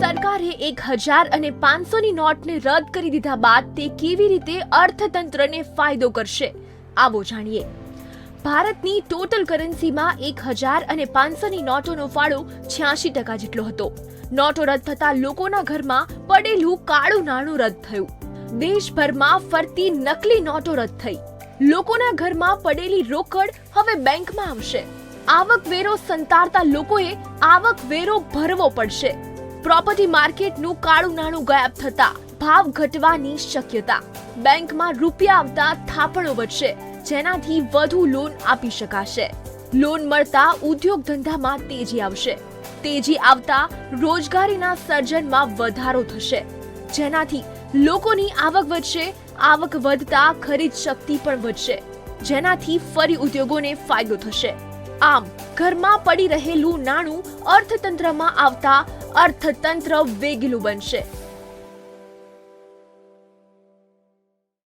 સરકારે 1000 અને 500ની નોટને રદ કરી દીધા બાદ તે કેવી રીતે અર્થતંત્રને ફાયદો કરશે, આવો જાણીએ. ભારતની ટોટલ કરન્સીમાં 1000 અને 500ની નોટોનો ફાળો 86% જેટલો હતો. નોટો રદ થતા લોકોના ઘરમાં પડેલું કાળું નાણું રદ થયું. દેશભરમાં ફરતી નકલી નોટો રદ થઈ. લોકોના ઘરમાં પડેલી રોકડ હવે બેંકમાં આવશે. આવકવેરો સંતાડતા લોકોએ આવકવેરો ભરવો પડશે. પ્રોપર્ટી માર્કેટનું કાળું નાણું ગાયબ થતા ભાવ ઘટવાની શક્યતા. બેંકમાં રૂપિયા આવતા થાપણો વધશે, જેનાથી વધુ લોન આપી શકાશે. લોન મળતા ઉદ્યોગ ધંધામાં તેજી આવશે. તેજી આવતા રોજગારીના સર્જનમાં વધારો થશે, જેનાથી લોકોની આવક વધશે. આવક વધતા ખરીદ શક્તિ પણ વધશે, જેનાથી ફરી ઉદ્યોગોને ફાયદો થશે. આમ ઘરમાં પડી રહેલું નાણું અર્થતંત્રમાં આવતા અર્થતંત્ર વેગીલું બનશે.